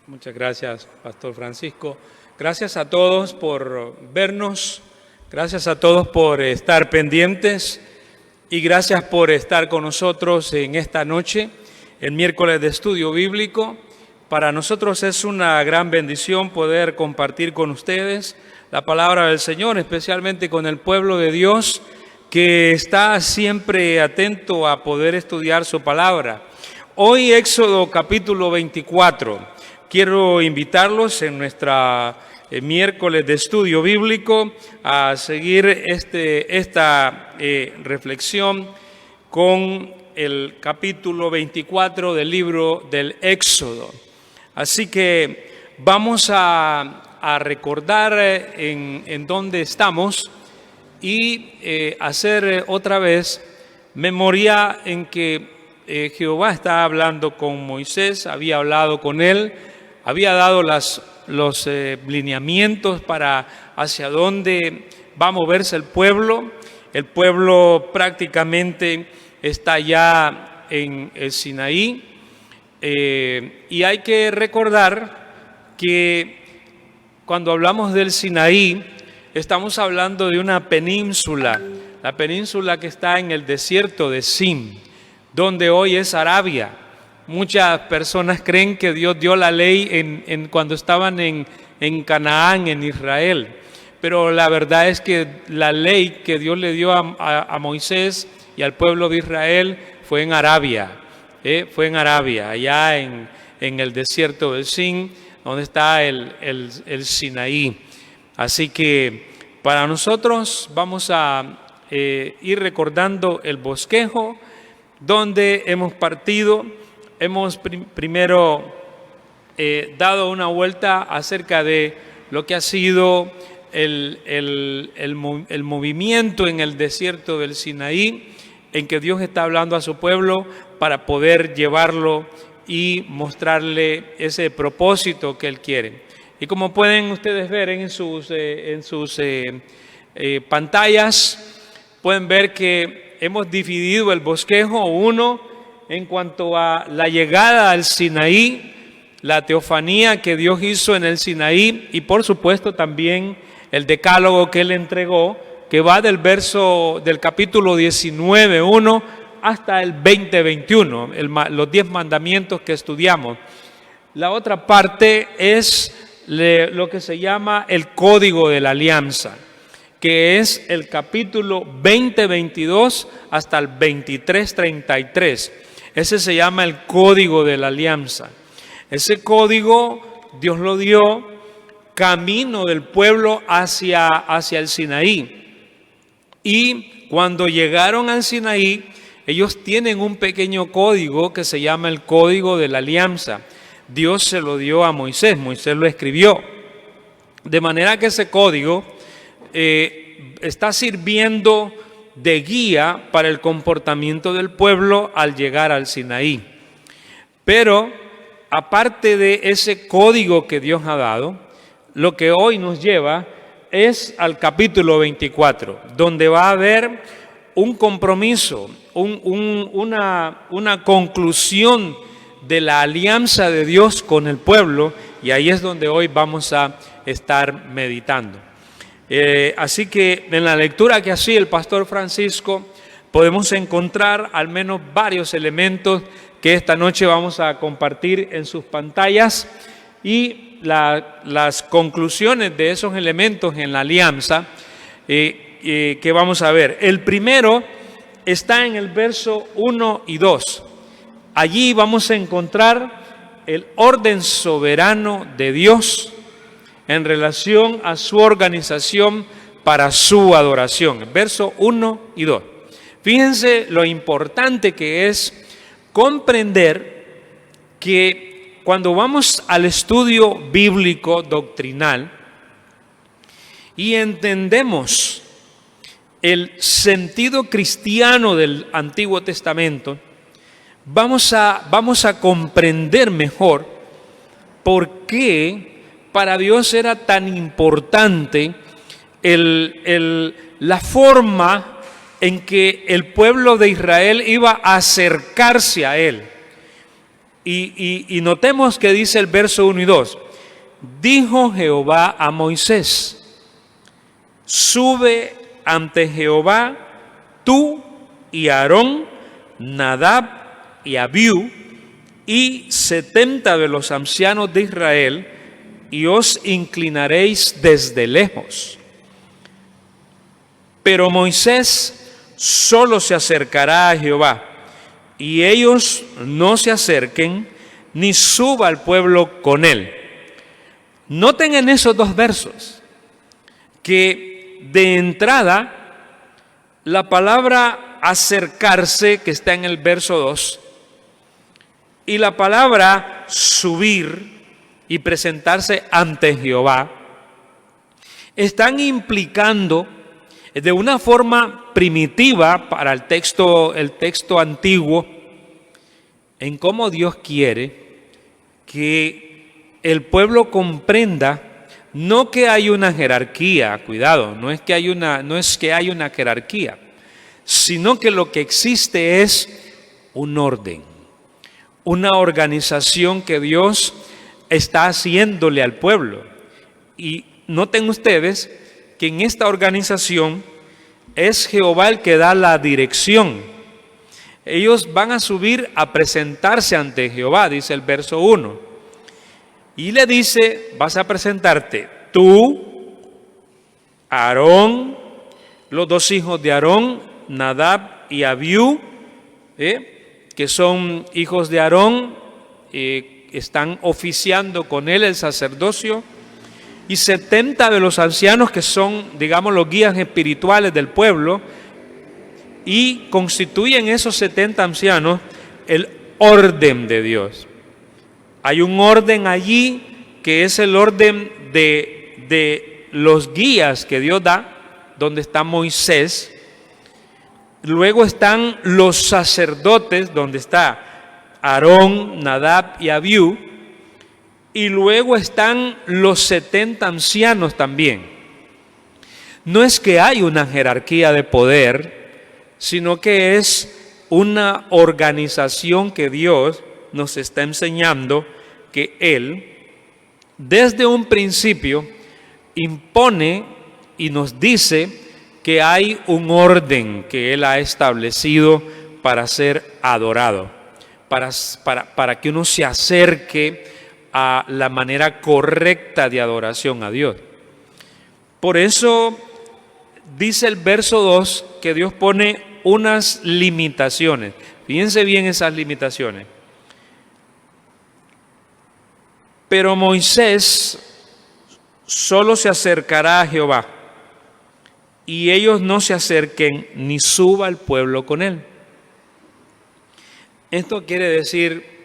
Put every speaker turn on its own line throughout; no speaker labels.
Muchas gracias, Pastor Francisco. Gracias a todos por vernos, gracias a todos por estar pendientes y gracias por estar con nosotros en esta noche, el miércoles de estudio bíblico. Para nosotros es una gran bendición poder compartir con ustedes la palabra del Señor, especialmente con el pueblo de Dios que está siempre atento a poder estudiar su palabra. Hoy Éxodo capítulo 24. Quiero invitarlos en nuestra miércoles de estudio bíblico a seguir esta reflexión con el capítulo 24 del libro del Éxodo. Así que vamos a recordar en dónde estamos y hacer otra vez memoria en que Jehová está hablando con Moisés, había hablado con él, había dado los lineamientos para hacia dónde va a moverse el pueblo. El pueblo prácticamente está ya en el Sinaí y hay que recordar que cuando hablamos del Sinaí estamos hablando de una península, la península que está en el desierto de Sin, donde hoy es Arabia. Muchas personas creen que Dios dio la ley cuando estaban en Canaán, en Israel. Pero la verdad es que la ley que Dios le dio a Moisés y al pueblo de Israel fue en Arabia. Fue en Arabia, allá en el desierto del Sin, donde está el Sinaí. Así que para nosotros vamos a ir recordando el bosquejo donde hemos partido. Hemos primero dado una vuelta acerca de lo que ha sido el movimiento en el desierto del Sinaí, en que Dios está hablando a su pueblo para poder llevarlo y mostrarle ese propósito que Él quiere. Y como pueden ustedes ver en sus pantallas, pueden ver que hemos dividido el bosquejo en cuanto a la llegada al Sinaí, la teofanía que Dios hizo en el Sinaí y por supuesto también el decálogo que Él entregó, que va del capítulo 19:1 hasta el 20:21, los 10 mandamientos que estudiamos. La otra parte es lo que se llama el Código de la Alianza, que es el capítulo 20:22 hasta el 23:33. Ese se llama el Código de la Alianza. Ese código Dios lo dio camino del pueblo hacia el Sinaí. Y cuando llegaron al Sinaí, ellos tienen un pequeño código que se llama el Código de la Alianza. Dios se lo dio a Moisés, Moisés lo escribió. De manera que ese código está sirviendo de guía para el comportamiento del pueblo al llegar al Sinaí. Pero aparte de ese código que Dios ha dado, lo que hoy nos lleva es al capítulo 24, donde va a haber un compromiso, una conclusión de la alianza de Dios con el pueblo, y ahí es donde hoy vamos a estar meditando. Así que en la lectura que hacía el Pastor Francisco podemos encontrar al menos varios elementos que esta noche vamos a compartir en sus pantallas y las conclusiones de esos elementos en la alianza que vamos a ver. El primero está en el verso 1 y 2. Allí vamos a encontrar el orden soberano de Dios en relación a su organización para su adoración. Verso 1 y 2. Fíjense lo importante que es comprender que cuando vamos al estudio bíblico doctrinal y entendemos el sentido cristiano del Antiguo Testamento, vamos a comprender mejor por qué para Dios era tan importante la forma en que el pueblo de Israel iba a acercarse a Él. Y notemos que dice el verso 1 y 2. Dijo Jehová a Moisés: sube ante Jehová tú y Aarón, Nadab y Abiú, y 70 de los ancianos de Israel, y os inclinaréis desde lejos. Pero Moisés solo se acercará a Jehová, y ellos no se acerquen, ni suba al pueblo con él. Noten en esos dos versos que de entrada la palabra acercarse, que está en el verso 2, y la palabra subir y presentarse ante Jehová, están implicando de una forma primitiva para el texto antiguo, en cómo Dios quiere que el pueblo comprenda no que hay una jerarquía, cuidado, no es que hay una jerarquía, sino que lo que existe es un orden, una organización que Dios está haciéndole al pueblo. Y noten ustedes que en esta organización es Jehová el que da la dirección. Ellos van a subir a presentarse ante Jehová, dice el verso 1. Y le dice: vas a presentarte tú, Aarón, los dos hijos de Aarón, Nadab y Abiú, que son hijos de Aarón, están oficiando con él el sacerdocio, y 70 de los ancianos que son, digamos, los guías espirituales del pueblo, y constituyen esos 70 ancianos el orden de Dios. Hay un orden allí que es el orden de los guías que Dios da, donde está Moisés. Luego están los sacerdotes, donde está Aarón, Nadab y Abiú. Y luego están los 70 ancianos también. No es que hay una jerarquía de poder, sino que es una organización que Dios nos está enseñando que Él, desde un principio, impone y nos dice que hay un orden que Él ha establecido para ser adorado, para que uno se acerque a la manera correcta de adoración a Dios. Por eso dice el verso 2 que Dios pone unas limitaciones. Fíjense bien esas limitaciones. Pero Moisés solo se acercará a Jehová, y ellos no se acerquen, ni suba el pueblo con él. Esto quiere decir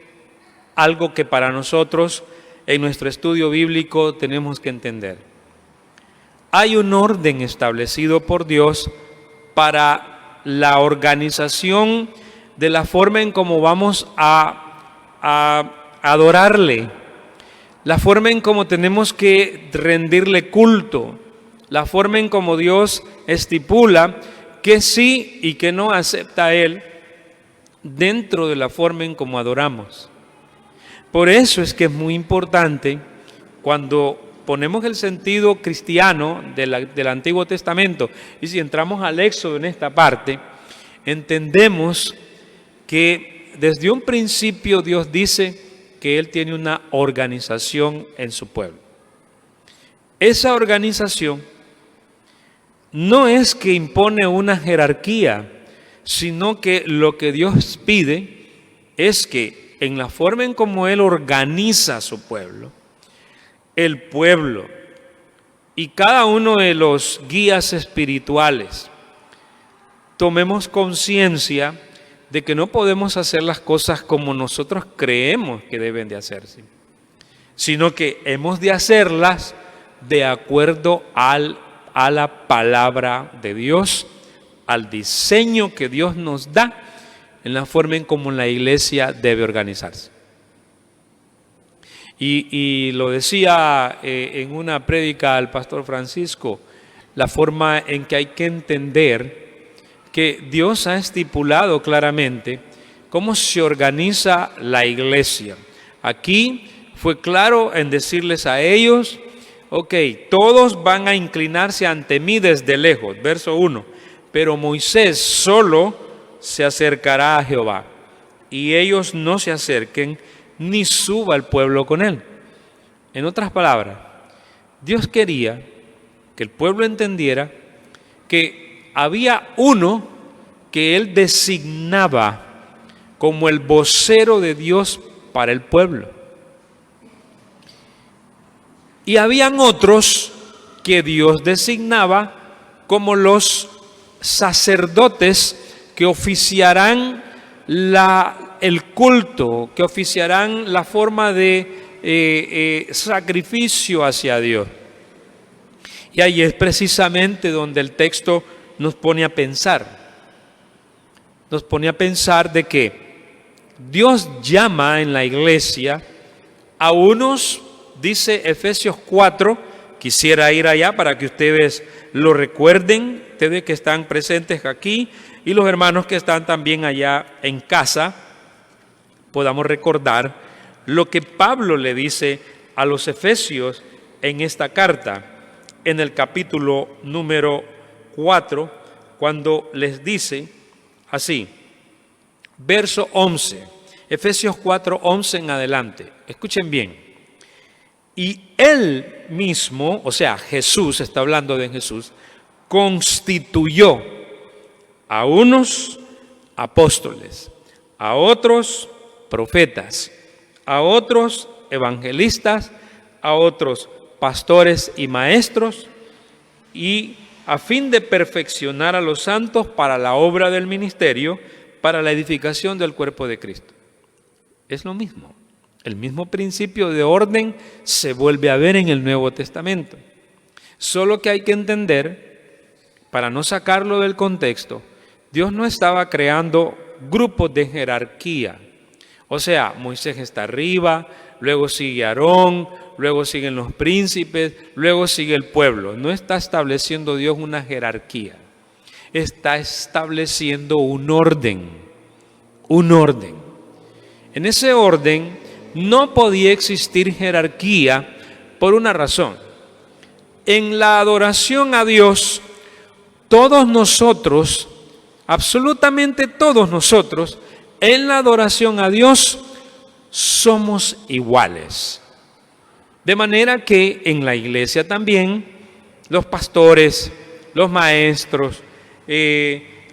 algo que para nosotros en nuestro estudio bíblico tenemos que entender. Hay un orden establecido por Dios para la organización de la forma en cómo vamos a adorarle, la forma en cómo tenemos que rendirle culto, la forma en cómo Dios estipula que sí y que no acepta a Él dentro de la forma en cómo adoramos. Por eso es que es muy importante cuando ponemos el sentido cristiano del Antiguo Testamento, y si entramos al Éxodo en esta parte, entendemos que desde un principio Dios dice que Él tiene una organización en su pueblo. Esa organización no es que impone una jerarquía, sino que lo que Dios pide es que en la forma en cómo Él organiza a su pueblo, el pueblo y cada uno de los guías espirituales, tomemos conciencia de que no podemos hacer las cosas como nosotros creemos que deben de hacerse, sino que hemos de hacerlas de acuerdo a la palabra de Dios, al diseño que Dios nos da en la forma en cómo la iglesia debe organizarse. Y lo decía en una prédica al pastor Francisco, la forma en que hay que entender que Dios ha estipulado claramente cómo se organiza la iglesia. Aquí fue claro en decirles a ellos, ok, todos van a inclinarse ante mí desde lejos, verso 1, pero Moisés solo se acercará a Jehová, y ellos no se acerquen, ni suba el pueblo con él. En otras palabras, Dios quería que el pueblo entendiera que había uno que él designaba como el vocero de Dios para el pueblo. Y habían otros que Dios designaba como los sacerdotes que oficiarán el culto, que oficiarán la forma de sacrificio hacia Dios. Y ahí es precisamente donde el texto nos pone a pensar. Nos pone a pensar de que Dios llama en la iglesia a unos, dice Efesios 4, quisiera ir allá para que ustedes lo recuerden, ustedes que están presentes aquí y los hermanos que están también allá en casa, podamos recordar lo que Pablo le dice a los efesios en esta carta, en el capítulo número 4, cuando les dice así, verso 11, Efesios 4, 11 en adelante, escuchen bien. Y él mismo, o sea, Jesús, está hablando de Jesús, constituyó a unos apóstoles, a otros profetas, a otros evangelistas, a otros pastores y maestros, y a fin de perfeccionar a los santos para la obra del ministerio, para la edificación del cuerpo de Cristo. Es lo mismo. El mismo principio de orden se vuelve a ver en el Nuevo Testamento. Solo que hay que entender, para no sacarlo del contexto, Dios no estaba creando grupos de jerarquía. O sea, Moisés está arriba, luego sigue Aarón, luego siguen los príncipes, luego sigue el pueblo. No está estableciendo Dios una jerarquía. Está estableciendo un orden. Un orden. En ese orden no podía existir jerarquía por una razón. En la adoración a Dios, todos nosotros, absolutamente todos nosotros, en la adoración a Dios somos iguales. De manera que en la iglesia también los pastores, los maestros,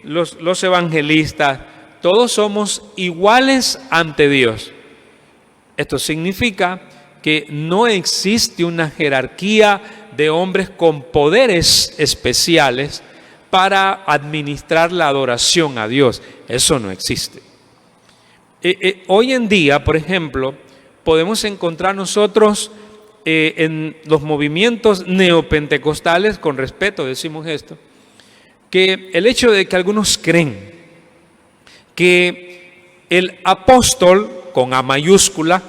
los evangelistas, todos somos iguales ante Dios. Esto significa que no existe una jerarquía de hombres con poderes especiales para administrar la adoración a Dios. Eso no existe. Hoy en día, por ejemplo, podemos encontrar nosotros en los movimientos neopentecostales, con respeto decimos esto, que el hecho de que algunos creen que el apóstol, con A mayúscula,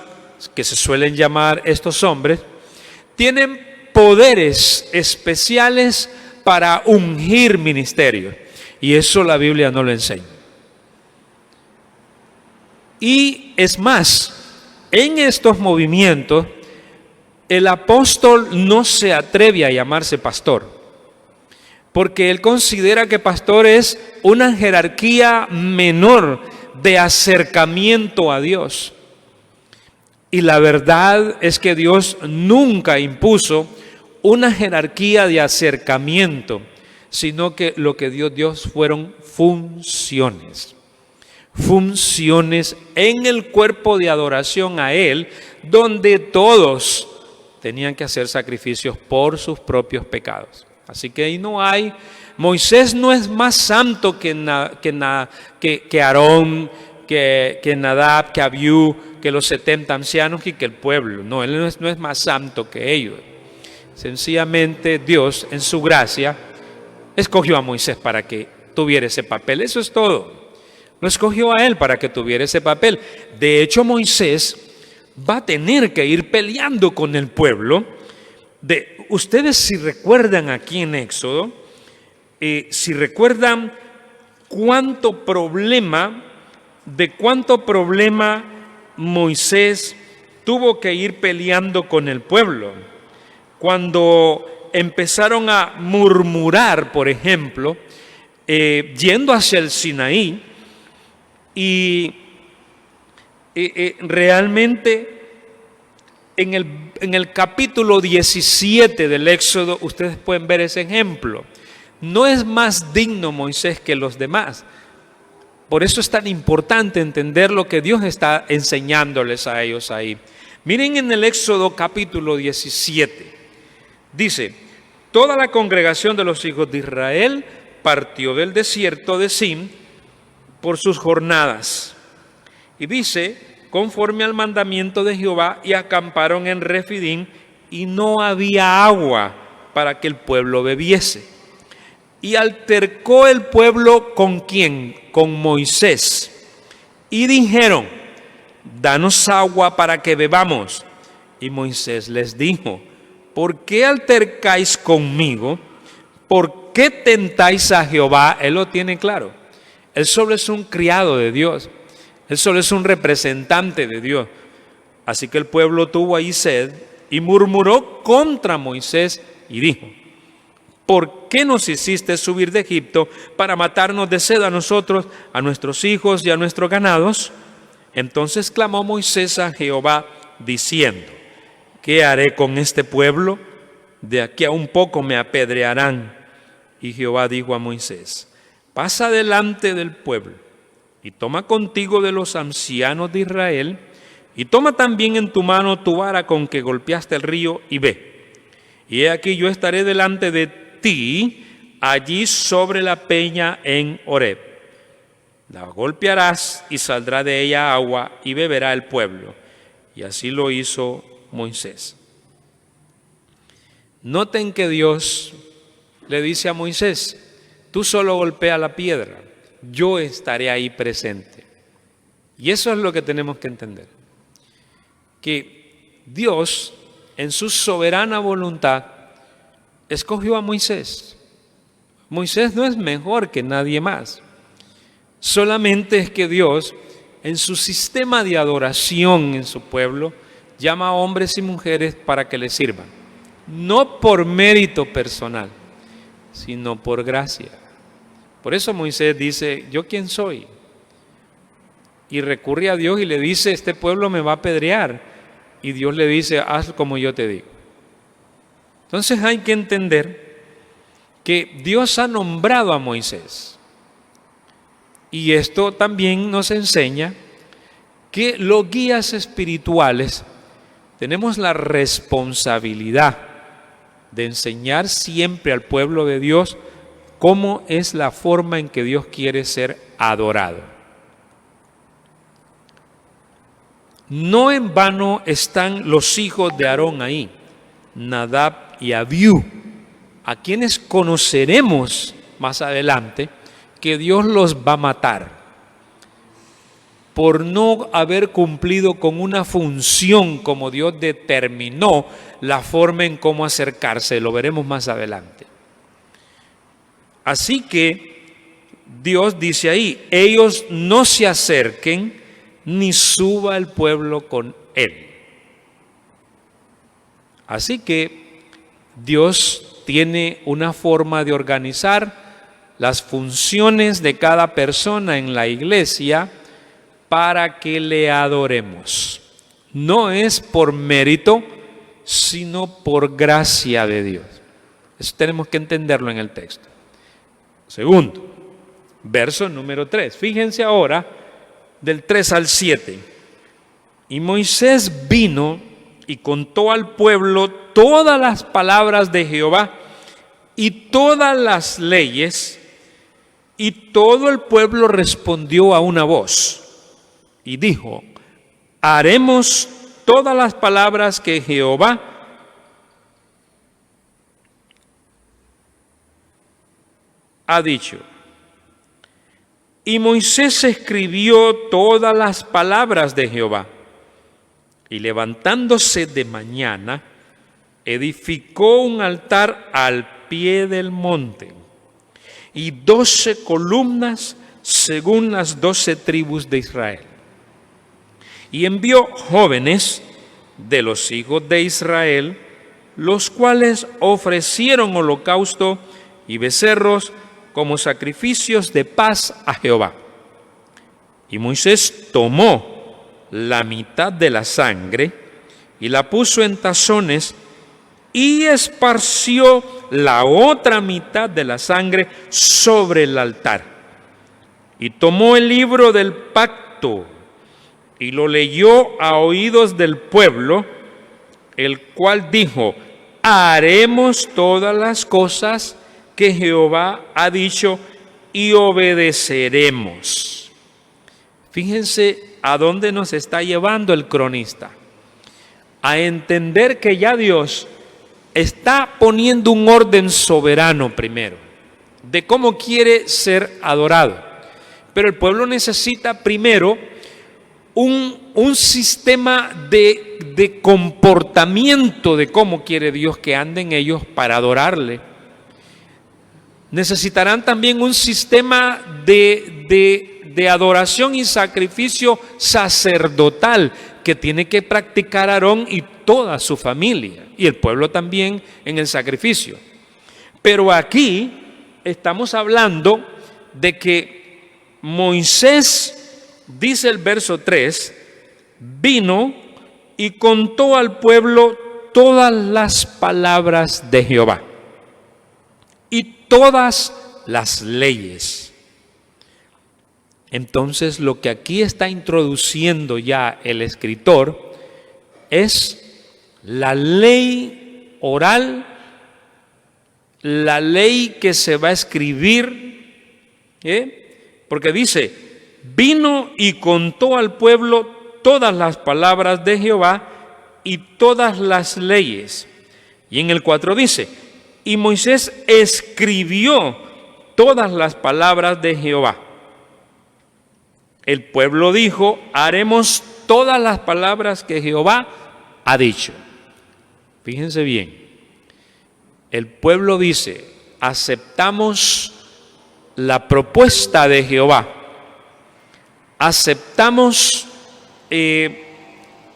que se suelen llamar estos hombres, tienen poderes especiales para ungir ministerios. Y eso la Biblia no lo enseña. Y es más, en estos movimientos, el apóstol no se atreve a llamarse pastor, porque él considera que pastor es una jerarquía menor de acercamiento a Dios. Y la verdad es que Dios nunca impuso una jerarquía de acercamiento, sino que lo que Dios dio fueron funciones. Funciones en el cuerpo de adoración a Él, donde todos tenían que hacer sacrificios por sus propios pecados. Así que ahí no hay, Moisés no es más santo que Aarón, que Nadab, que Abiú, que los 70 ancianos y que el pueblo. No, él no es más santo que ellos. Sencillamente Dios, en su gracia, escogió a Moisés para que tuviera ese papel. Eso es todo. Lo escogió a él para que tuviera ese papel. De hecho, Moisés va a tener que ir peleando con el pueblo. Ustedes si recuerdan aquí en Éxodo, si recuerdan cuánto problema de cuánto problema Moisés tuvo que ir peleando con el pueblo. Cuando empezaron a murmurar, por ejemplo, yendo hacia el Sinaí, y realmente en el capítulo 17 del Éxodo ustedes pueden ver ese ejemplo. No es más digno Moisés que los demás. Por eso es tan importante entender lo que Dios está enseñándoles a ellos ahí. Miren en el Éxodo capítulo 17. Dice: toda la congregación de los hijos de Israel partió del desierto de Sin por sus jornadas. Y dice: conforme al mandamiento de Jehová, y acamparon en Refidim, y no había agua para que el pueblo bebiese. Y altercó el pueblo ¿con quién? Con Moisés. Y dijeron: danos agua para que bebamos. Y Moisés les dijo: ¿por qué altercáis conmigo? ¿Por qué tentáis a Jehová? Él lo tiene claro. Él solo es un criado de Dios. Él solo es un representante de Dios. Así que el pueblo tuvo ahí sed y murmuró contra Moisés y dijo: ¿por qué nos hiciste subir de Egipto para matarnos de sed a nosotros, a nuestros hijos y a nuestros ganados? Entonces clamó Moisés a Jehová diciendo: ¿qué haré con este pueblo? De aquí a un poco me apedrearán. Y Jehová dijo a Moisés: pasa delante del pueblo y toma contigo de los ancianos de Israel, y toma también en tu mano tu vara con que golpeaste el río, y ve. Y he aquí yo estaré delante de ti, allí sobre la peña en Horeb. La golpearás y saldrá de ella agua, y beberá el pueblo. Y así lo hizo Moisés. Noten que Dios le dice a Moisés: tú solo golpea la piedra, yo estaré ahí presente. Y eso es lo que tenemos que entender, que Dios en su soberana voluntad escogió a Moisés. Moisés no es mejor que nadie más, solamente es que Dios en su sistema de adoración en su pueblo llama a hombres y mujeres para que le sirvan, no por mérito personal, sino por gracia. Por eso Moisés dice: ¿yo quién soy? Y recurre a Dios y le dice: este pueblo me va a apedrear. Y Dios le dice: haz como yo te digo. Entonces hay que entender que Dios ha nombrado a Moisés. Y esto también nos enseña que los guías espirituales tenemos la responsabilidad de enseñar siempre al pueblo de Dios cómo es la forma en que Dios quiere ser adorado. No en vano están los hijos de Aarón ahí, Nadab y Abiú, a quienes conoceremos más adelante que Dios los va a matar por no haber cumplido con una función como Dios determinó la forma en cómo acercarse. Lo veremos más adelante. Así que Dios dice ahí: ellos no se acerquen ni suba el pueblo con él. Así que Dios tiene una forma de organizar las funciones de cada persona en la iglesia para que le adoremos. No es por mérito, sino por gracia de Dios. Eso tenemos que entenderlo en el texto. Segundo, verso número 3. Fíjense ahora del 3 al 7. Y Moisés vino y contó al pueblo todas las palabras de Jehová y todas las leyes, y todo el pueblo respondió a una voz y dijo: haremos todas las palabras que Jehová ha dicho. Y Moisés escribió todas las palabras de Jehová, y levantándose de mañana, edificó un altar al pie del monte, y 12 columnas
según las 12 tribus de Israel. Y envió jóvenes de los hijos de Israel, los cuales ofrecieron holocausto y becerros como sacrificios de paz a Jehová. Y Moisés tomó la mitad de la sangre y la puso en tazones y esparció la otra mitad de la sangre sobre el altar. Y tomó el libro del pacto y lo leyó a oídos del pueblo, el cual dijo: haremos todas las cosas que Jehová ha dicho y obedeceremos. Fíjense a dónde nos está llevando el cronista. A entender que ya Dios está poniendo un orden soberano primero, de cómo quiere ser adorado. Pero el pueblo necesita primero un sistema de comportamiento de cómo quiere Dios que anden ellos para adorarle. Necesitarán también un sistema de adoración y sacrificio sacerdotal que tiene que practicar Aarón y toda su familia, y el pueblo también en el sacrificio. Pero aquí estamos hablando de que Moisés, dice el verso 3, vino y contó al pueblo todas las palabras de Jehová y todas las leyes. Entonces, lo que aquí está introduciendo ya el escritor es la ley oral, la ley que se va a escribir, porque dice: vino y contó al pueblo todas las palabras de Jehová y todas las leyes. Y en el 4 dice: y Moisés escribió todas las palabras de Jehová. El pueblo dijo: haremos todas las palabras que Jehová ha dicho. Fíjense bien, el pueblo dice: aceptamos la propuesta de Jehová, aceptamos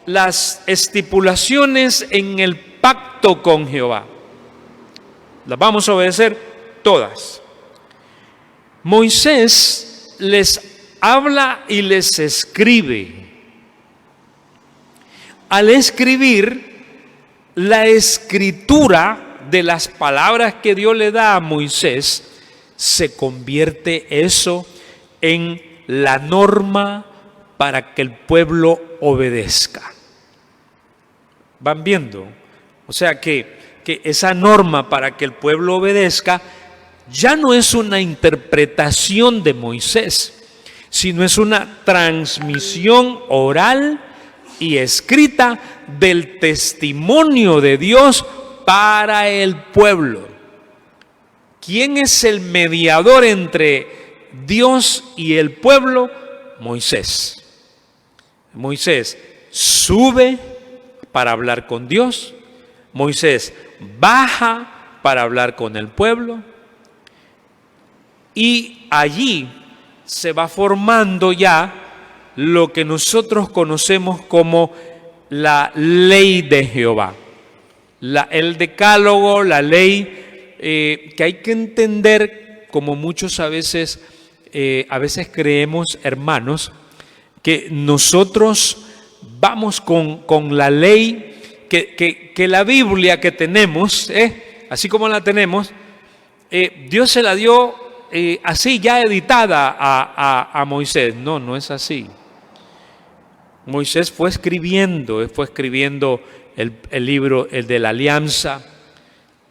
las estipulaciones en el pacto con Jehová, las vamos a obedecer todas. Moisés les habla y les escribe. Al escribir, la escritura de las palabras que Dios le da a Moisés, se convierte eso en la norma para que el pueblo obedezca. ¿Van viendo? O sea que esa norma para que el pueblo obedezca ya no es una interpretación de Moisés, sino es una transmisión oral y escrita del testimonio de Dios para el pueblo. ¿Quién es el mediador entre Dios y el pueblo? Moisés. Moisés sube para hablar con Dios, Moisés baja para hablar con el pueblo, y allí se va formando ya lo que nosotros conocemos como la ley de Jehová, el decálogo, la ley que hay que entender, como muchos a veces creemos, hermanos, que nosotros vamos con la ley, que la Biblia que tenemos, así como la tenemos, Dios se la dio así ya editada a Moisés. No, no es así. Moisés fue escribiendo el libro, el de la alianza.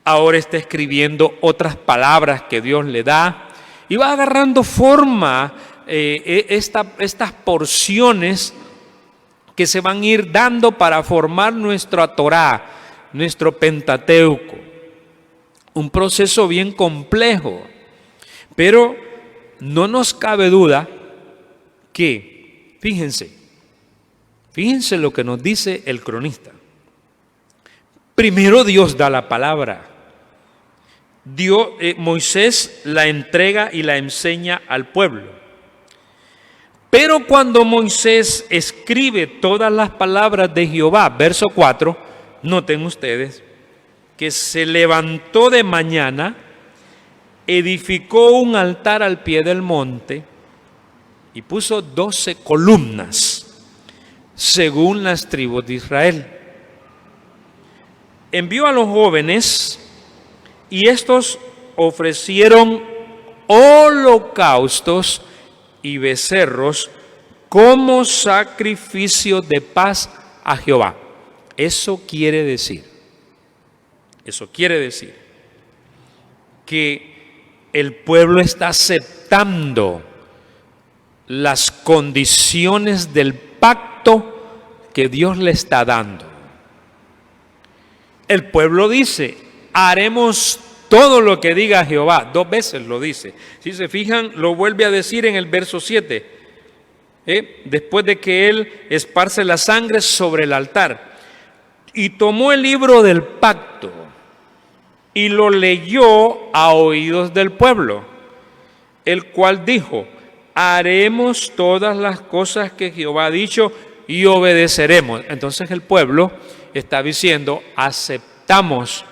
Ahora está escribiendo otras palabras que Dios le da y va agarrando forma estas porciones que se van a ir dando para formar nuestra Torá, nuestro Pentateuco. Un proceso bien complejo, pero no nos cabe duda que, fíjense lo que nos dice el cronista. Primero Dios da la palabra. Moisés la entrega y la enseña al pueblo. Pero cuando Moisés escribe todas las palabras de Jehová, verso 4, noten ustedes que se levantó de mañana, edificó un altar al pie del monte y puso 12 columnas, según las tribus de Israel. Envió a los jóvenes y estos ofrecieron holocaustos y becerros como sacrificio de paz a Jehová. Eso quiere decir que el pueblo está aceptando las condiciones del pacto que Dios le está dando. El pueblo dice: haremos todo lo que diga Jehová. 2 veces lo dice. Si se fijan, lo vuelve a decir en el verso 7. Después de que él esparce la sangre sobre el altar. Y tomó el libro del pacto y lo leyó a oídos del pueblo, el cual dijo: haremos todas las cosas que Jehová ha dicho y obedeceremos. Entonces el pueblo está diciendo: aceptamos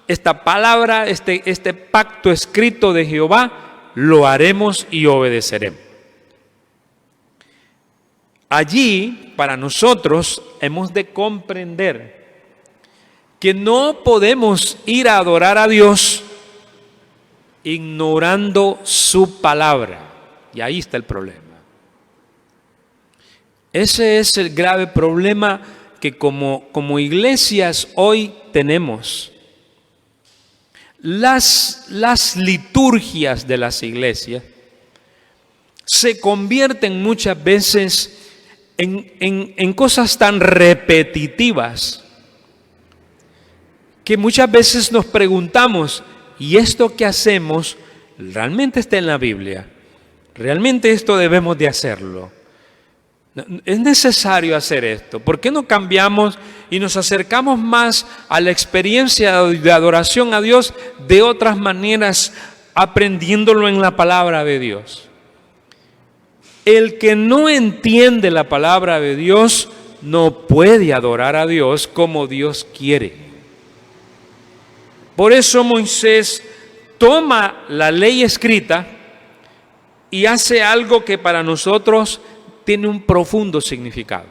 esta palabra, este pacto escrito de Jehová, lo haremos y obedeceremos. Allí, para nosotros, hemos de comprender que no podemos ir a adorar a Dios ignorando su palabra. Y ahí está el problema. Ese es el grave problema que como iglesias hoy tenemos. Las liturgias de las iglesias se convierten muchas veces en cosas tan repetitivas que muchas veces nos preguntamos: ¿y esto que hacemos realmente está en la Biblia? ¿Realmente esto debemos de hacerlo? ¿Es necesario hacer esto? ¿Por qué no cambiamos y nos acercamos más a la experiencia de adoración a Dios de otras maneras, aprendiéndolo en la palabra de Dios? El que no entiende la palabra de Dios no puede adorar a Dios como Dios quiere. Por eso Moisés toma la ley escrita y hace algo que para nosotros tiene un profundo significado.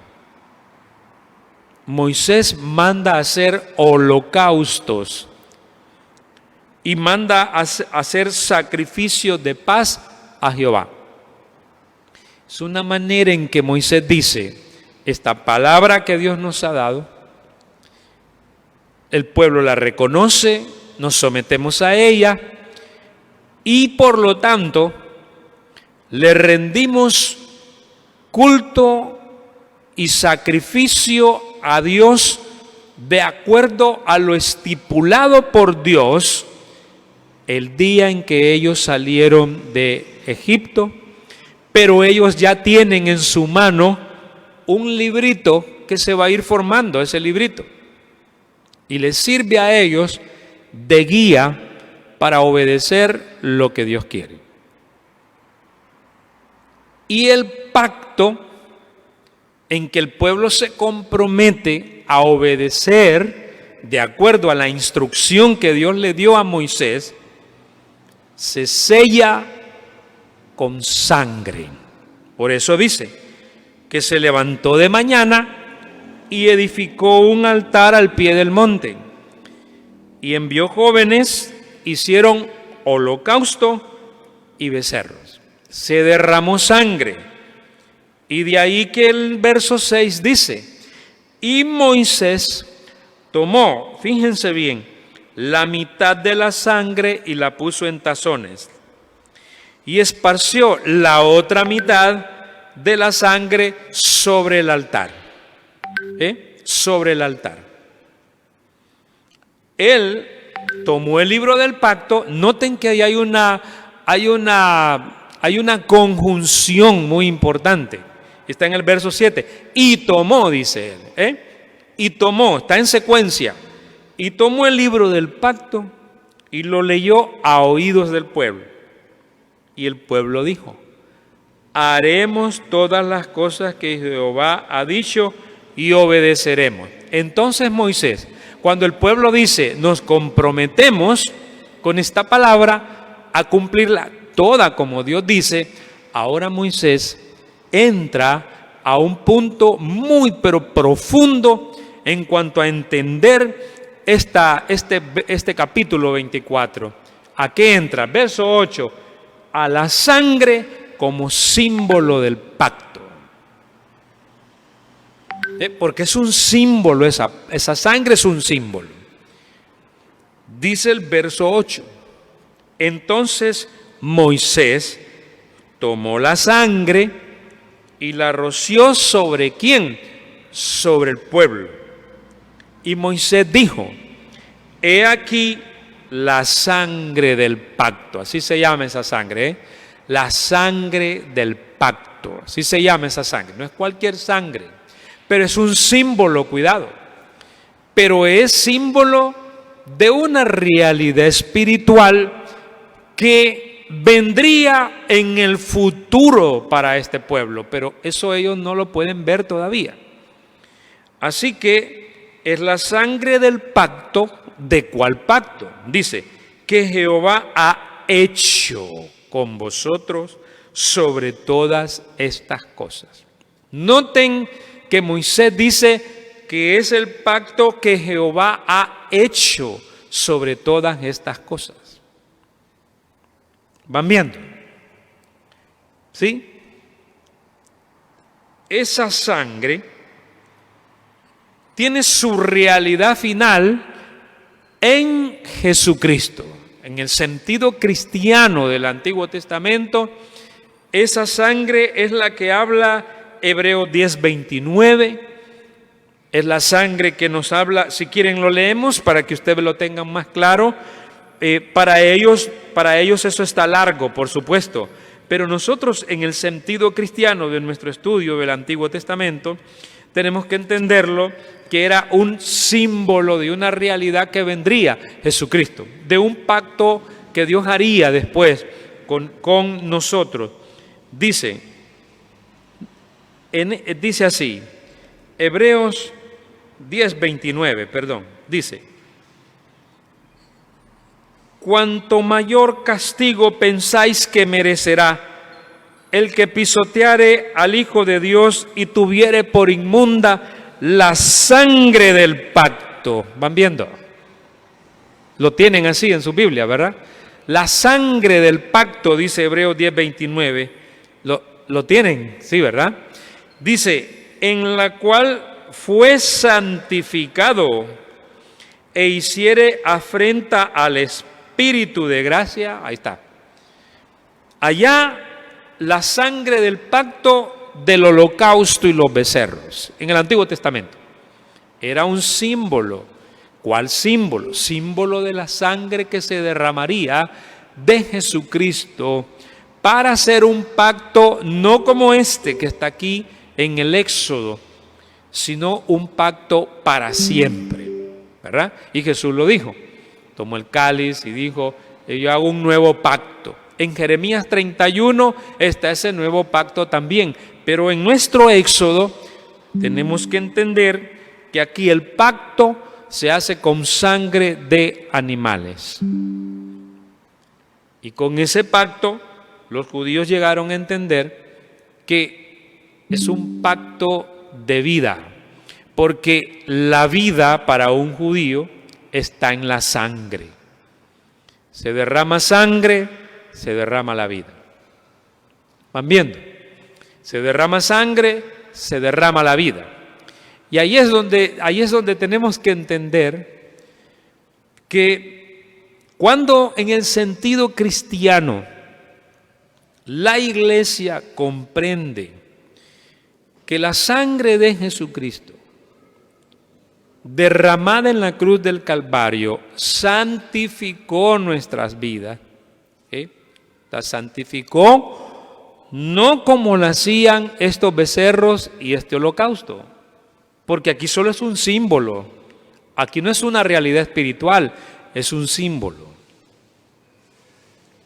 Moisés manda a hacer holocaustos y manda a hacer sacrificios de paz a Jehová. Es una manera en que Moisés dice: esta palabra que Dios nos ha dado, el pueblo la reconoce, nos sometemos a ella y por lo tanto le rendimos culto y sacrificio a Dios de acuerdo a lo estipulado por Dios el día en que ellos salieron de Egipto, pero ellos ya tienen en su mano un librito que se va a ir formando, ese librito, y les sirve a ellos de guía para obedecer lo que Dios quiere. Y el pacto en que el pueblo se compromete a obedecer de acuerdo a la instrucción que Dios le dio a Moisés, se sella con sangre. Por eso dice que se levantó de mañana y edificó un altar al pie del monte y envió jóvenes, hicieron holocausto y becerros. Se derramó sangre. Y de ahí que el verso 6 dice: y Moisés tomó, fíjense bien, la mitad de la sangre y la puso en tazones, y esparció la otra mitad de la sangre sobre el altar. Sobre el altar. Él tomó el libro del pacto. Noten que ahí hay una conjunción muy importante. Está en el verso 7. Y tomó, dice él. Y tomó, está en secuencia. Y tomó el libro del pacto y lo leyó a oídos del pueblo. Y el pueblo dijo: haremos todas las cosas que Jehová ha dicho y obedeceremos. Entonces Moisés, cuando el pueblo dice, nos comprometemos con esta palabra a cumplirla toda como Dios dice, ahora Moisés entra a un punto muy pero profundo en cuanto a entender este capítulo 24. ¿A qué entra? Verso 8, a la sangre como símbolo del pacto. Porque es un símbolo, esa sangre es un símbolo. Dice el verso 8, entonces Moisés tomó la sangre y la roció ¿sobre quién? Sobre el pueblo. Y Moisés dijo, he aquí la sangre del pacto. Así se llama esa sangre, la sangre del pacto. Así se llama esa sangre. No es cualquier sangre, pero es un símbolo, cuidado. Pero es símbolo de una realidad espiritual que vendría en el futuro para este pueblo, pero eso ellos no lo pueden ver todavía. Así que es la sangre del pacto. ¿De cuál pacto? Dice, que Jehová ha hecho con vosotros sobre todas estas cosas. Noten que Moisés dice que es el pacto que Jehová ha hecho sobre todas estas cosas. ¿Van viendo? ¿Sí? Esa sangre tiene su realidad final en Jesucristo. En el sentido cristiano del Antiguo Testamento, esa sangre es la que habla Hebreos 10:29. Es la sangre que nos habla, si quieren lo leemos para que ustedes lo tengan más claro. Para ellos eso está largo, por supuesto, pero nosotros en el sentido cristiano de nuestro estudio del Antiguo Testamento tenemos que entenderlo que era un símbolo de una realidad que vendría, Jesucristo, de un pacto que Dios haría después con nosotros. Dice así, Hebreos 10:29, dice, cuanto mayor castigo pensáis que merecerá el que pisoteare al Hijo de Dios y tuviere por inmunda la sangre del pacto. ¿Van viendo? Lo tienen así en su Biblia, ¿verdad? La sangre del pacto, dice Hebreos 10:29. ¿Lo tienen? Sí, ¿verdad? Dice, en la cual fue santificado e hiciere afrenta al Espíritu de gracia. Ahí está. Allá la sangre del pacto del holocausto y los becerros en el Antiguo Testamento era un símbolo. ¿Cuál símbolo? Símbolo de la sangre que se derramaría de Jesucristo para hacer un pacto no como este que está aquí en el Éxodo, sino un pacto para siempre, ¿verdad? Y Jesús lo dijo, tomó el cáliz y dijo, yo hago un nuevo pacto. En Jeremías 31 está ese nuevo pacto también. Pero en nuestro Éxodo tenemos que entender que aquí el pacto se hace con sangre de animales. Y con ese pacto los judíos llegaron a entender que es un pacto de vida, porque la vida para un judío está en la sangre. Se derrama sangre, se derrama la vida. ¿Van viendo? Se derrama sangre, se derrama la vida. Y ahí es donde tenemos que entender que cuando en el sentido cristiano la iglesia comprende que la sangre de Jesucristo derramada en la cruz del Calvario santificó nuestras vidas, la santificó no como lo hacían estos becerros y este holocausto, porque aquí solo es un símbolo, aquí no es una realidad espiritual, es un símbolo.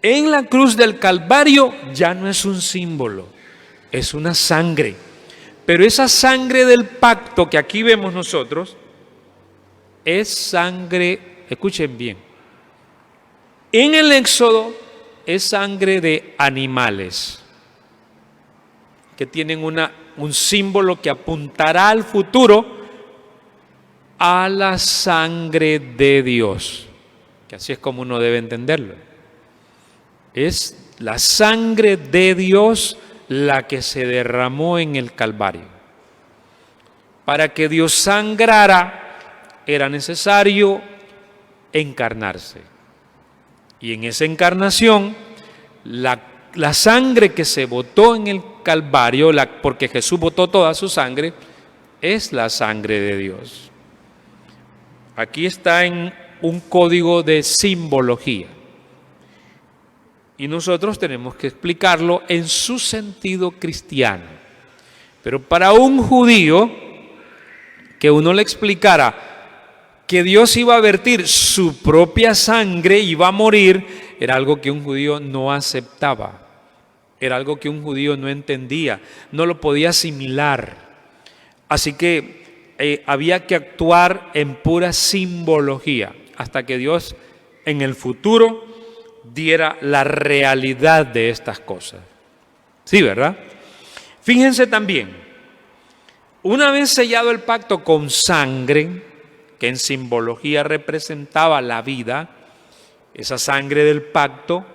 En la cruz del Calvario ya no es un símbolo, es una sangre. Pero esa sangre del pacto que aquí vemos nosotros es sangre, escuchen bien, en el Éxodo es sangre de animales que tienen un símbolo que apuntará al futuro, a la sangre de Dios, que así es como uno debe entenderlo. Es la sangre de Dios la que se derramó en el Calvario. Para que Dios sangrara, era necesario encarnarse. Y en esa encarnación, la sangre que se botó en el Calvario, porque Jesús botó toda su sangre, es la sangre de Dios. Aquí está en un código de simbología. Y nosotros tenemos que explicarlo en su sentido cristiano. Pero para un judío, que uno le explicara que Dios iba a vertir su propia sangre y iba a morir, era algo que un judío no aceptaba. Era algo que un judío no entendía, no lo podía asimilar. Así que había que actuar en pura simbología hasta que Dios en el futuro diera la realidad de estas cosas. Sí, ¿verdad? Fíjense también, una vez sellado el pacto con sangre, que en simbología representaba la vida, esa sangre del pacto,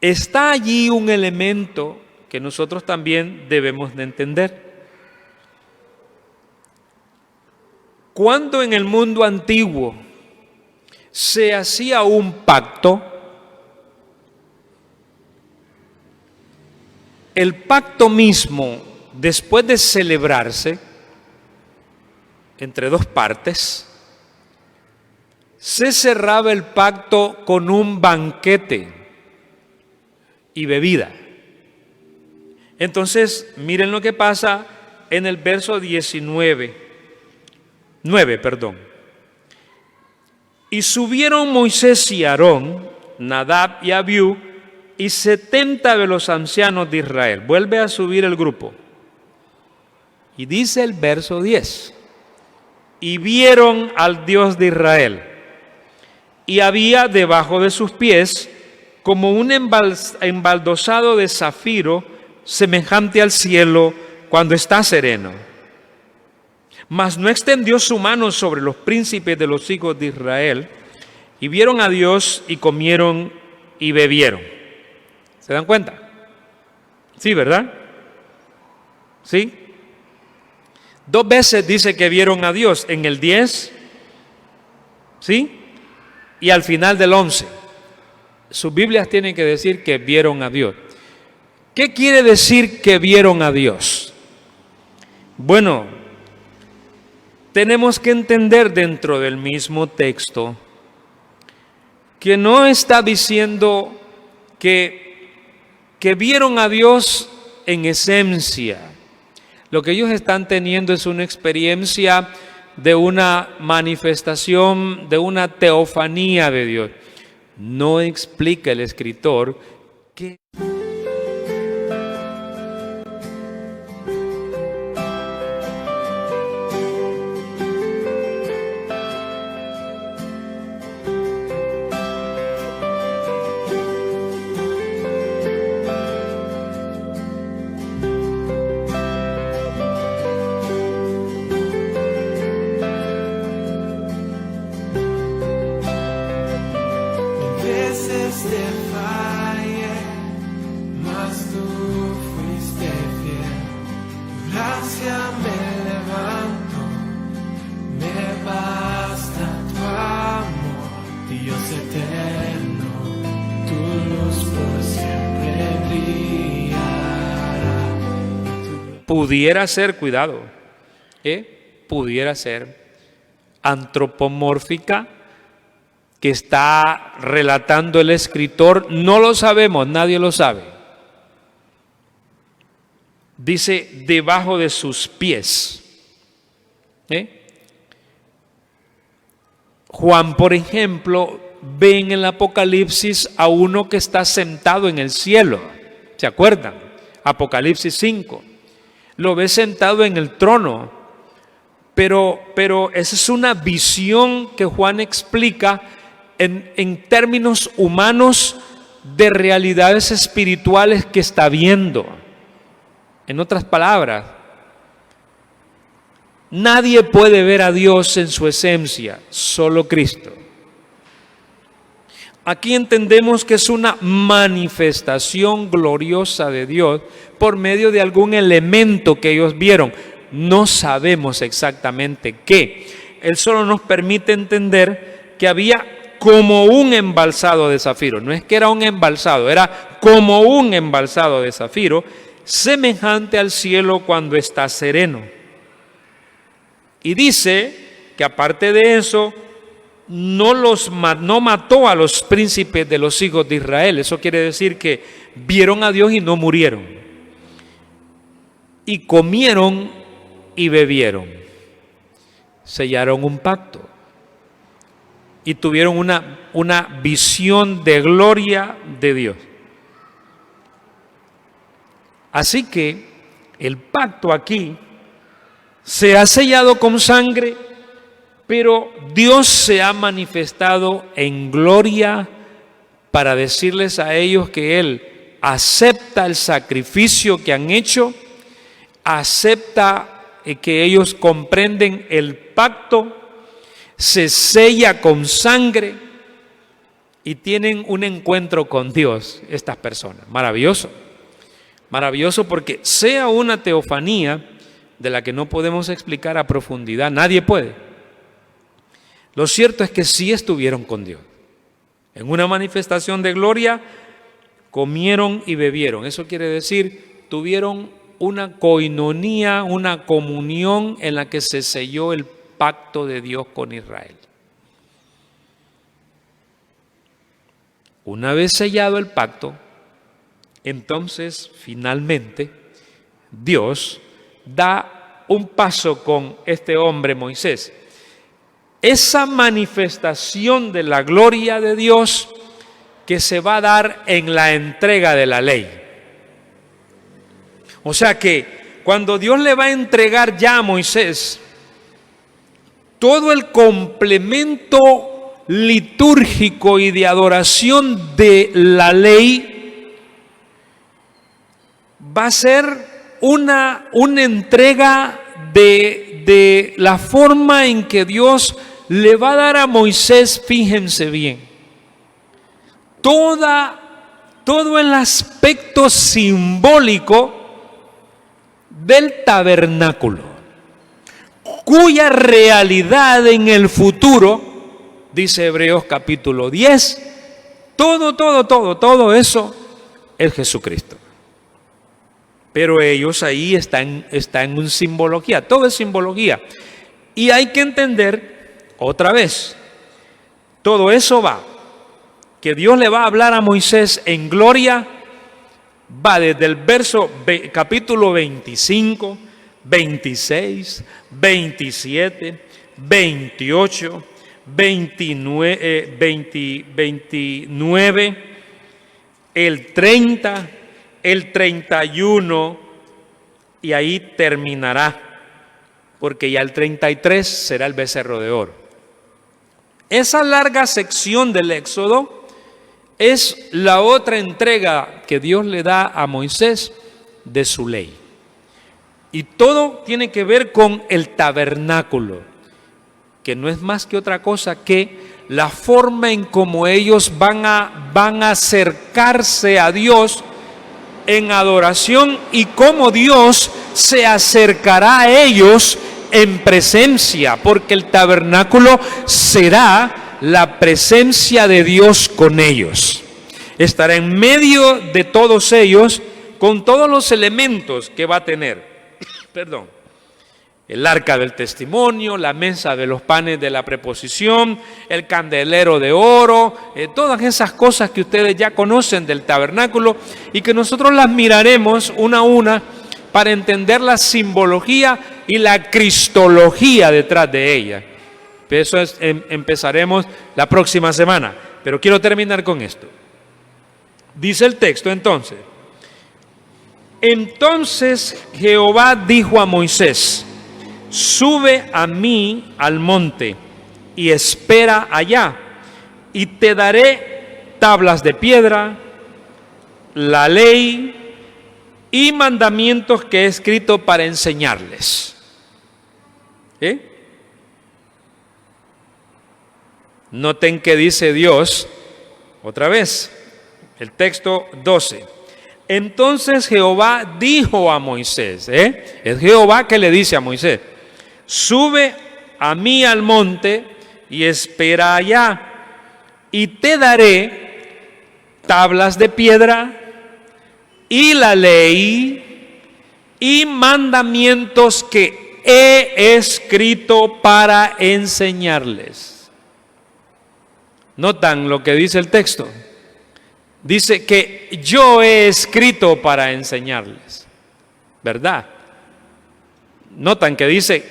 está allí un elemento que nosotros también debemos de entender. Cuando en el mundo antiguo se hacía un pacto, el pacto mismo, después de celebrarse entre dos partes, se cerraba el pacto con un banquete y bebida. Entonces, miren lo que pasa en el verso 9. Y subieron Moisés y Aarón, Nadab y Abiú, y 70 de los ancianos de Israel. Vuelve a subir el grupo. Y dice el verso 10. Y vieron al Dios de Israel. Y había debajo de sus pies como un embaldosado de zafiro, semejante al cielo cuando está sereno. Mas no extendió su mano sobre los príncipes de los hijos de Israel, y vieron a Dios y comieron y bebieron. ¿Se dan cuenta? Sí, ¿verdad? ¿Sí? 2 veces dice que vieron a Dios, en el 10, ¿sí? Y al final del 11. Sus Biblias tienen que decir que vieron a Dios. ¿Qué quiere decir que vieron a Dios? Bueno, tenemos que entender dentro del mismo texto que no está diciendo que vieron a Dios en esencia. Lo que ellos están teniendo es una experiencia de una manifestación, de una teofanía de Dios. No explica el escritor que pudiera ser, cuidado, pudiera ser antropomórfica, que está relatando el escritor, no lo sabemos, nadie lo sabe. Dice, debajo de sus pies. Juan, por ejemplo, ve en el Apocalipsis a uno que está sentado en el cielo. ¿Se acuerdan? Apocalipsis 5. Lo ve sentado en el trono. Pero esa es una visión que Juan explica en términos humanos de realidades espirituales que está viendo. En otras palabras, nadie puede ver a Dios en su esencia, solo Cristo. Aquí entendemos que es una manifestación gloriosa de Dios por medio de algún elemento que ellos vieron. No sabemos exactamente qué. Él solo nos permite entender que había como un embalsado de zafiro. No es que era un embalsado, era como un embalsado de zafiro, semejante al cielo cuando está sereno. Y dice que aparte de eso, no mató a los príncipes de los hijos de Israel. Eso quiere decir que vieron a Dios y no murieron. Y comieron y bebieron. Sellaron un pacto. Y tuvieron una visión de gloria de Dios. Así que el pacto aquí se ha sellado con sangre, pero Dios se ha manifestado en gloria para decirles a ellos que Él acepta el sacrificio que han hecho, acepta que ellos comprenden el pacto, se sella con sangre y tienen un encuentro con Dios estas personas. Maravilloso, maravilloso, porque sea una teofanía de la que no podemos explicar a profundidad, nadie puede. Lo cierto es que sí estuvieron con Dios. En una manifestación de gloria, comieron y bebieron. Eso quiere decir, tuvieron una coinonía, una comunión en la que se selló el pacto de Dios con Israel. Una vez sellado el pacto, entonces finalmente Dios da un paso con este hombre Moisés. Esa manifestación de la gloria de Dios que se va a dar en la entrega de la ley. O sea que cuando Dios le va a entregar ya a Moisés todo el complemento litúrgico y de adoración de la ley, va a ser una entrega de la forma en que Dios le va a dar a Moisés, fíjense bien, todo el aspecto simbólico del tabernáculo, cuya realidad en el futuro, dice Hebreos capítulo 10, todo eso es Jesucristo. Pero ellos ahí están en simbología, todo es simbología. Y hay que entender, otra vez, todo eso va, que Dios le va a hablar a Moisés en gloria, va desde el capítulo 25, 26, 27, 28, 29, el 30, el 31, y ahí terminará, porque ya el 33 será el becerro de oro. Esa larga sección del Éxodo es la otra entrega que Dios le da a Moisés de su ley. Y todo tiene que ver con el tabernáculo, que no es más que otra cosa que la forma en cómo ellos van a acercarse a Dios en adoración y cómo Dios se acercará a ellos en presencia, porque el tabernáculo será la presencia de Dios con ellos. Estará en medio de todos ellos con todos los elementos que va a tener. El arca del testimonio, la mesa de los panes de la preposición, el candelero de oro, todas esas cosas que ustedes ya conocen del tabernáculo y que nosotros las miraremos una a una para entender la simbología y la cristología detrás de ella. Eso empezaremos la próxima semana, pero quiero terminar con esto. Dice el texto entonces, Entonces Jehová dijo a Moisés: sube a mí al monte y espera allá, y te daré tablas de piedra, la ley y mandamientos que he escrito para enseñarles. Noten que dice Dios, otra vez, el texto 12. Entonces Jehová dijo a Moisés, es Jehová que le dice a Moisés: sube a mí al monte y espera allá, y te daré tablas de piedra y la ley y mandamientos que he escrito para enseñarles. ¿Notan lo que dice el texto? Dice que yo he escrito para enseñarles, ¿verdad? Notan que dice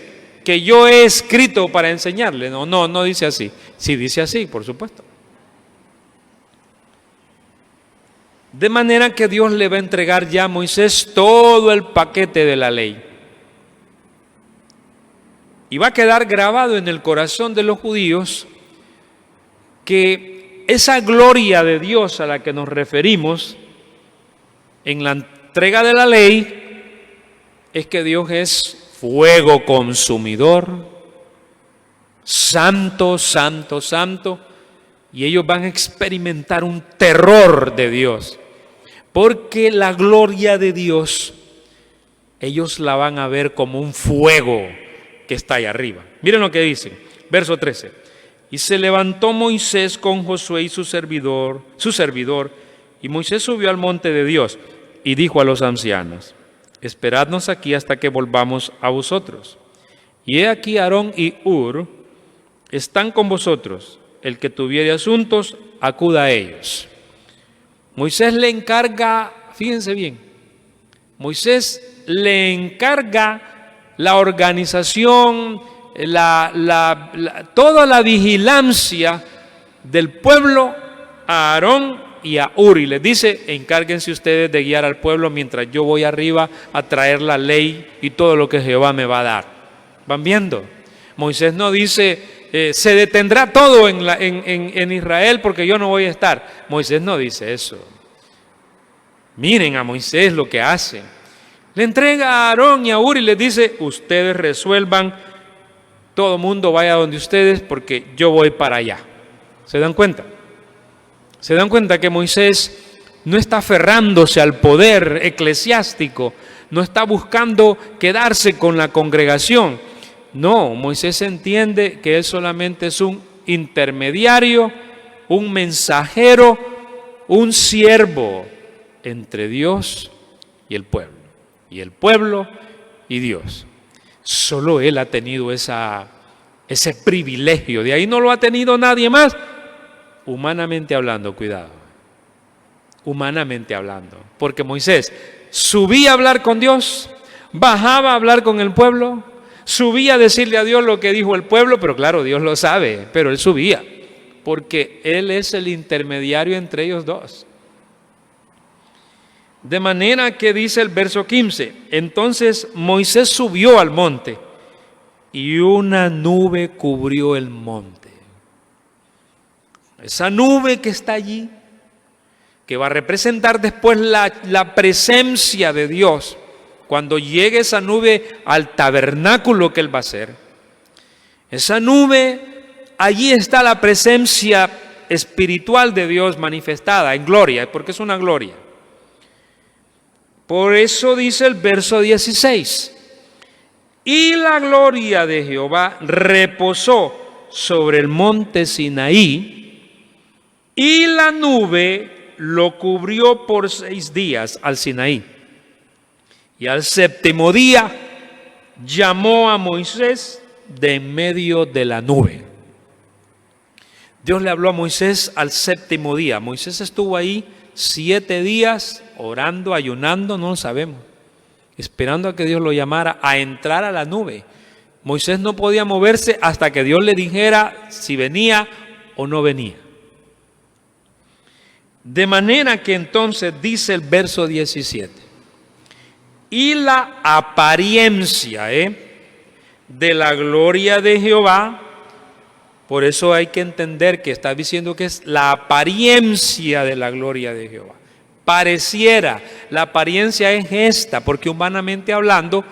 que yo he escrito para enseñarles. No dice así. Sí dice así, por supuesto. De manera que Dios le va a entregar ya a Moisés todo el paquete de la ley. Y va a quedar grabado en el corazón de los judíos que esa gloria de Dios a la que nos referimos en la entrega de la ley es que Dios es fuego consumidor, santo, santo, santo, y ellos van a experimentar un terror de Dios, porque la gloria de Dios, ellos la van a ver como un fuego que está ahí arriba. Miren lo que dice, verso 13. Y se levantó Moisés con Josué y su servidor, y Moisés subió al monte de Dios y dijo a los ancianos: esperadnos aquí hasta que volvamos a vosotros. Y he aquí Aarón y Hur están con vosotros. El que tuviere asuntos, acuda a ellos. Moisés le encarga, fíjense bien, Moisés le encarga la organización, toda la vigilancia del pueblo a Aarón y a Hur, y les dice: encárguense ustedes de guiar al pueblo mientras yo voy arriba a traer la ley y todo lo que Jehová me va a dar. ¿Van viendo? Moisés no dice se detendrá todo en Israel porque yo no voy a estar. Moisés no dice eso. Miren a Moisés lo que hace. Le entrega a Aarón y a Hur y les dice: ustedes resuelvan, todo mundo vaya donde ustedes porque yo voy para allá. ¿Se dan cuenta? ¿Se dan cuenta que Moisés no está aferrándose al poder eclesiástico, no está buscando quedarse con la congregación? No, Moisés entiende que él solamente es un intermediario, un mensajero, un siervo entre Dios y el pueblo y Dios. Solo él ha tenido ese privilegio, de ahí no lo ha tenido nadie más. Humanamente hablando, cuidado, humanamente hablando, porque Moisés subía a hablar con Dios, bajaba a hablar con el pueblo, subía a decirle a Dios lo que dijo el pueblo, pero claro, Dios lo sabe, pero él subía, porque él es el intermediario entre ellos dos. De manera que dice el verso 15, entonces Moisés subió al monte y una nube cubrió el monte. Esa nube que está allí, que va a representar después la presencia de Dios, cuando llegue esa nube al tabernáculo que Él va a hacer. Esa nube, allí está la presencia espiritual de Dios manifestada en gloria, porque es una gloria. Por eso dice el verso 16, y la gloria de Jehová reposó sobre el monte Sinaí, y la nube lo cubrió por 6 días al Sinaí. Y al 7º día llamó a Moisés de en medio de la nube. Dios le habló a Moisés al 7º día. Moisés estuvo ahí 7 días orando, ayunando, no lo sabemos, esperando a que Dios lo llamara a entrar a la nube. Moisés no podía moverse hasta que Dios le dijera si venía o no venía. De manera que entonces dice el verso 17, y la apariencia de la gloria de Jehová. Por eso hay que entender que está diciendo que es la apariencia de la gloria de Jehová. Pareciera, la apariencia es esta, porque humanamente hablando,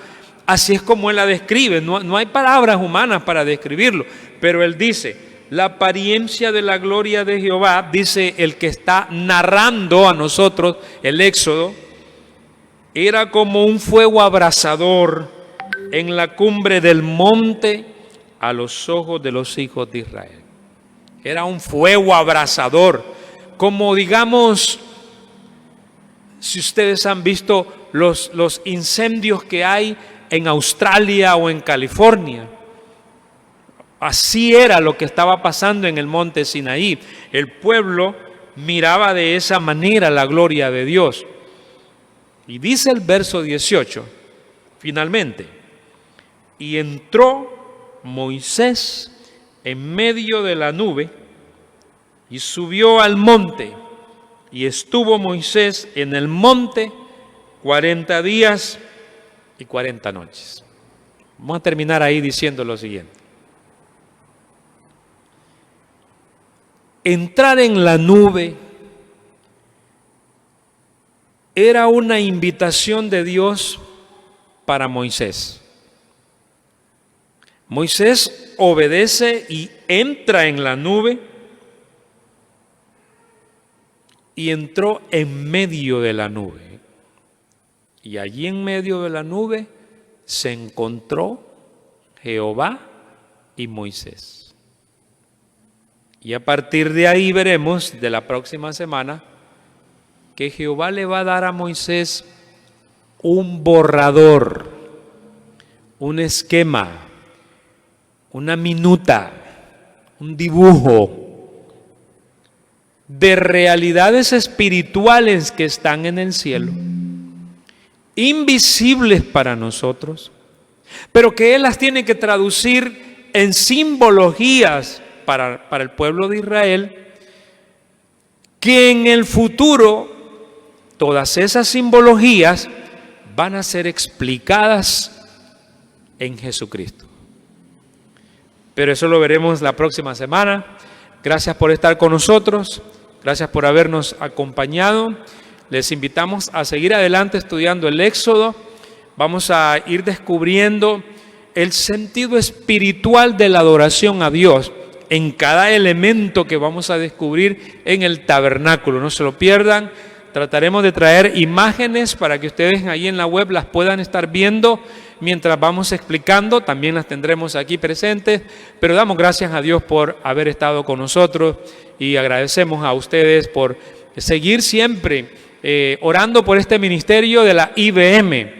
así es como él la describe. No hay palabras humanas para describirlo, pero él dice, la apariencia de la gloria de Jehová, dice el que está narrando a nosotros el Éxodo, era como un fuego abrasador en la cumbre del monte a los ojos de los hijos de Israel. Era un fuego abrasador, como digamos, si ustedes han visto los incendios que hay en Australia o en California. Así era lo que estaba pasando en el monte Sinaí. El pueblo miraba de esa manera la gloria de Dios. Y dice el verso 18, finalmente, y entró Moisés en medio de la nube y subió al monte, y estuvo Moisés en el monte 40 días y 40 noches. Vamos a terminar ahí diciendo lo siguiente. Entrar en la nube era una invitación de Dios para Moisés. Moisés obedece y entra en la nube y entró en medio de la nube. Y allí en medio de la nube se encontró Jehová y Moisés. Y a partir de ahí veremos de la próxima semana que Jehová le va a dar a Moisés un borrador, un esquema, una minuta, un dibujo de realidades espirituales que están en el cielo, invisibles para nosotros, pero que Él las tiene que traducir en simbologías para el pueblo de Israel, que en el futuro todas esas simbologías van a ser explicadas en Jesucristo. Pero eso lo veremos la próxima semana. Gracias por estar con nosotros, gracias por habernos acompañado. Les invitamos a seguir adelante estudiando el Éxodo. Vamos a ir descubriendo el sentido espiritual de la adoración a Dios en cada elemento que vamos a descubrir en el tabernáculo. No se lo pierdan. Trataremos de traer imágenes para que ustedes ahí en la web las puedan estar viendo mientras vamos explicando. También las tendremos aquí presentes, pero damos gracias a Dios por haber estado con nosotros y agradecemos a ustedes por seguir siempre orando por este ministerio de la IBM.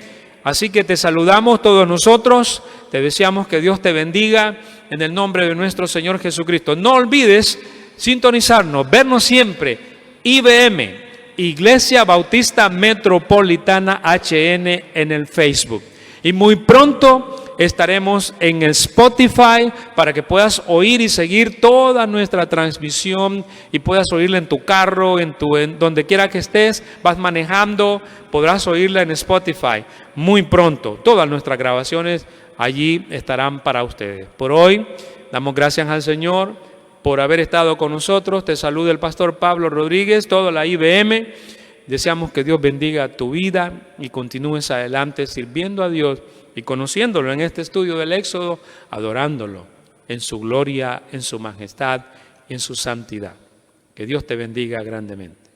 Así que te saludamos todos nosotros, te deseamos que Dios te bendiga en el nombre de nuestro Señor Jesucristo. No olvides sintonizarnos, vernos siempre, IBM, Iglesia Bautista Metropolitana HN en el Facebook. Y muy pronto estaremos en el Spotify para que puedas oír y seguir toda nuestra transmisión y puedas oírla en tu carro, en donde quiera que estés, vas manejando, podrás oírla en Spotify. Muy pronto, todas nuestras grabaciones allí estarán para ustedes. Por hoy, damos gracias al Señor por haber estado con nosotros. Te saluda el pastor Pablo Rodríguez, toda la IBM. Deseamos que Dios bendiga tu vida y continúes adelante sirviendo a Dios y conociéndolo en este estudio del Éxodo, adorándolo en su gloria, en su majestad y en su santidad. Que Dios te bendiga grandemente.